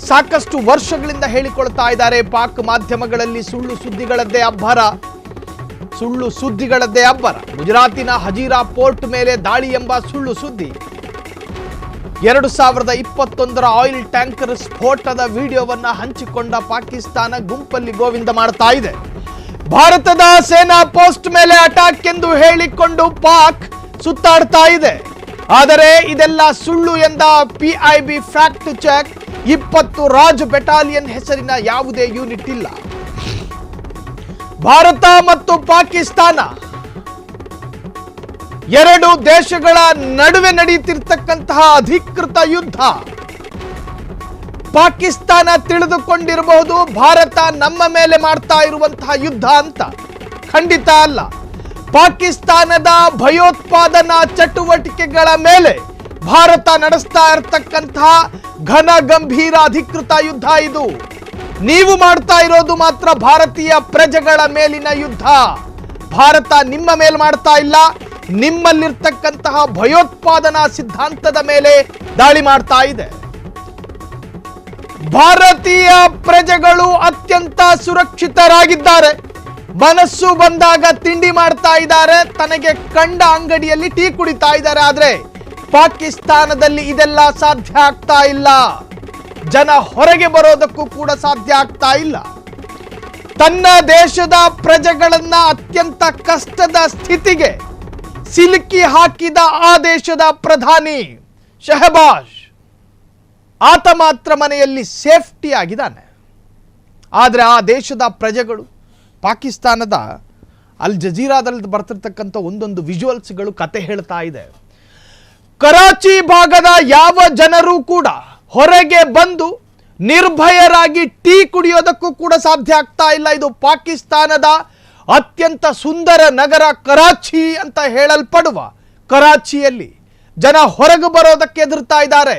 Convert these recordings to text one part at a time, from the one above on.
ಸಾಕಷ್ಟು ವರ್ಷಗಳಿಂದ ಹೇಳಿಕೊಳ್ತಾ ಇದ್ದಾರೆ. ಪಾಕ್ ಮಾಧ್ಯಮಗಳಲ್ಲಿ ಸುಳ್ಳು ಸುದ್ದಿಗಳದ್ದೇ ಅಬ್ಬರ. ಗುಜರಾತಿನ ಹಜೀರಾ ಪೋರ್ಟ್ ಮೇಲೆ ದಾಳಿ ಎಂಬ ಸುಳ್ಳು ಸುದ್ದಿ. 2021ರ ಆಯಿಲ್ ಟ್ಯಾಂಕರ್ ಸ್ಫೋಟದ ವಿಡಿಯೋವನ್ನ ಹಂಚಿಕೊಂಡ ಪಾಕಿಸ್ತಾನ ಗುಂಪಲ್ಲಿ ಗೋವಿಂದ ಮಾಡ್ತಾ ಇದೆ. ಭಾರತದ ಸೇನಾ ಪೋಸ್ಟ್ ಮೇಲೆ ಅಟ್ಯಾಕ್ ಎಂದು ಹೇಳಿಕೊಂಡು ಪಾಕ್ ಸುತ್ತಾಡ್ತಾ ಇದೆ. ಆದರೆ ಇದೆಲ್ಲ ಸುಳ್ಳು ಎಂದ PIB fact check. 20 Raj battalion ಹೆಸರಿನ ಯಾವುದೇ ಯೂನಿಟ್ ಇಲ್ಲ. ಭಾರತ ಮತ್ತು ಪಾಕಿಸ್ತಾನ ಎರಡು ದೇಶಗಳ ನಡುವೆ ನಡೆಯುತ್ತಿರತಕ್ಕಂತಹ ಅಧಿಕೃತ ಯುದ್ಧ. ಪಾಕಿಸ್ತಾನ ತಿಳಿದುಕೊಂಡಿರಬಹುದು ಭಾರತ ನಮ್ಮ ಮೇಲೆ ಮಾಡ್ತಾ ಇರುವಂತಹ ಯುದ್ಧ ಅಂತ. ಖಂಡಿತ ಅಲ್ಲ. ಪಾಕಿಸ್ತಾನದ ಭಯೋತ್ಪಾದನಾ ಚಟುವಟಿಕೆಗಳ ಮೇಲೆ ಭಾರತ ನಡೆಸ್ತಾ ಇರತಕ್ಕಂತಹ ಘನ ಗಂಭೀರ ಅಧಿಕೃತ ಯುದ್ಧ ಇದು. ನೀವು ಮಾಡ್ತಾ ಇರೋದು ಮಾತ್ರ ಭಾರತೀಯ ಪ್ರಜೆಗಳ ಮೇಲಿನ ಯುದ್ಧ. ಭಾರತ ನಿಮ್ಮ ಮೇಲೆ ಮಾಡ್ತಾ ಇಲ್ಲ, ನಿಮ್ಮಲ್ಲಿರ್ತಕ್ಕಂತಹ ಭಯೋತ್ಪಾದನಾ ಸಿದ್ಧಾಂತದ ಮೇಲೆ ದಾಳಿ ಮಾಡ್ತಾ ಇದೆ. ಭಾರತೀಯ ಪ್ರಜೆಗಳು ಅತ್ಯಂತ ಸುರಕ್ಷಿತರಾಗಿದ್ದಾರೆ. ಮನಸ್ಸು ಬಂದಾಗ ತಿಂಡಿ ಮಾಡ್ತಾ ಇದ್ದಾರೆ, ತನಗೆ ಕಂಡ ಅಂಗಡಿಯಲ್ಲಿ ಟೀ ಕುಡಿತಾ ಇದ್ದಾರೆ. ಆದ್ರೆ ಪಾಕಿಸ್ತಾನದಲ್ಲಿ ಇದೆಲ್ಲ ಸಾಧ್ಯ ಆಗ್ತಾ ಇಲ್ಲ. ಜನ ಹೊರಗೆ ಬರೋದಕ್ಕೂ ಕೂಡ ಸಾಧ್ಯ ಆಗ್ತಾ ಇಲ್ಲ. ತನ್ನ ದೇಶದ ಪ್ರಜೆಗಳನ್ನ ಅತ್ಯಂತ ಕಷ್ಟದ ಸ್ಥಿತಿಗೆ ಸಿಲುಕಿ ಹಾಕಿದ ಆ ದೇಶದ ಪ್ರಧಾನಿ ಶಹಬಾಜ್, ಆತ ಮಾತ್ರ ಮನೆಯಲ್ಲಿ ಸೇಫ್ಟಿ ಆಗಿದ್ದಾನೆ. ಆದರೆ ಆ ದೇಶದ ಪ್ರಜೆಗಳು ಪಾಕಿಸ್ತಾನದ ಅಲ್ ಜಜೀರಾದಲ್ಲಿ ಬರ್ತಿರ್ತಕ್ಕಂಥ ಒಂದೊಂದು ವಿಜುವಲ್ಸ್ಗಳು ಕತೆ ಹೇಳ್ತಾ ಇದೆ. ಕರಾಚಿ ಭಾಗದ ಯಾವ ಜನರು ಕೂಡ ಹೊರಗೆ ಬಂದು ನಿರ್ಭಯರಾಗಿ ಟೀ ಕುಡಿಯೋದಕ್ಕೂ ಕೂಡ ಸಾಧ್ಯ ಆಗ್ತಾ ಇಲ್ಲ. ಇದು ಪಾಕಿಸ್ತಾನದ ಅತ್ಯಂತ ಸುಂದರ ನಗರ ಕರಾಚಿ ಅಂತ ಹೇಳಲ್ಪಡುವ ಕರಾಚಿಯಲ್ಲಿ ಜನ ಹೊರಗೆ ಬರೋದಕ್ಕೆ ಹೆದರ್ತಾ ಇದ್ದಾರೆ.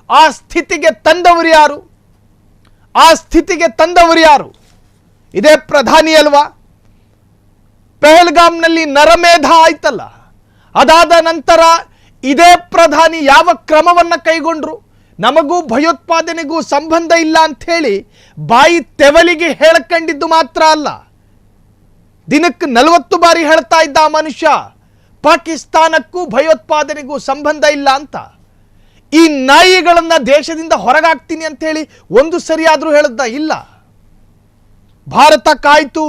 ಆ ಸ್ಥಿತಿಗೆ ತಂದವರು ಯಾರು? ಇದೇ ಪ್ರಧಾನಿ ಅಲ್ವಾ? ಪೆಹಲ್ಗಾಮ್ನಲ್ಲಿ ನರಮೇಧ ಆಯ್ತಲ್ಲ, ಅದಾದ ನಂತರ ಇದೇ ಪ್ರಧಾನಿ ಯಾವ ಕ್ರಮವನ್ನ ಕೈಗೊಂಡ್ರು? ನಮಗೂ ಭಯೋತ್ಪಾದನೆಗೂ ಸಂಬಂಧ ಇಲ್ಲ ಅಂತ ಹೇಳಿ ಬಾಯಿ ತೆವಲಿಗೆ ಹೇಳ್ಕೊಂಡಿದ್ದು ಮಾತ್ರ ಅಲ್ಲ, ದಿನಕ್ಕೆ 40 ಬಾರಿ ಹೇಳ್ತಾ ಇದ್ದ ಆ ಮನುಷ್ಯ ಪಾಕಿಸ್ತಾನಕ್ಕೂ ಭಯೋತ್ಪಾದನೆಗೂ ಸಂಬಂಧ ಇಲ್ಲ ಅಂತ. ಈ ನಾಯಿಗಳನ್ನ ದೇಶದಿಂದ ಹೊರಗಾಗ್ತೀನಿ ಅಂತ ಹೇಳಿ ಒಂದು ಸರಿಯಾದ್ರೂ ಹೇಳ್ದ ಇಲ್ಲ. ಭಾರತ ಕಾಯ್ತು,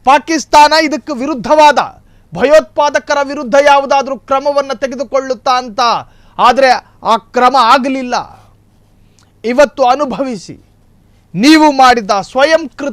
ಪಾಕಿಸ್ತಾನ ಇದಕ್ಕೆ ವಿರುದ್ಧವಾದ ಭಯೋತ್ಪಾದಕರ ವಿರುದ್ಧ ಯಾವುದಾದ್ರೂ ಕ್ರಮವನ್ನು ತೆಗೆದುಕೊಳ್ಳುತ್ತಾ ಅಂತ. ಆದರೆ ಆ ಕ್ರಮ ಆಗಲಿಲ್ಲ. ಇವತ್ತು ಅನುಭವಿಸಿ, ನೀವು ಮಾಡಿದ ಸ್ವಯಂ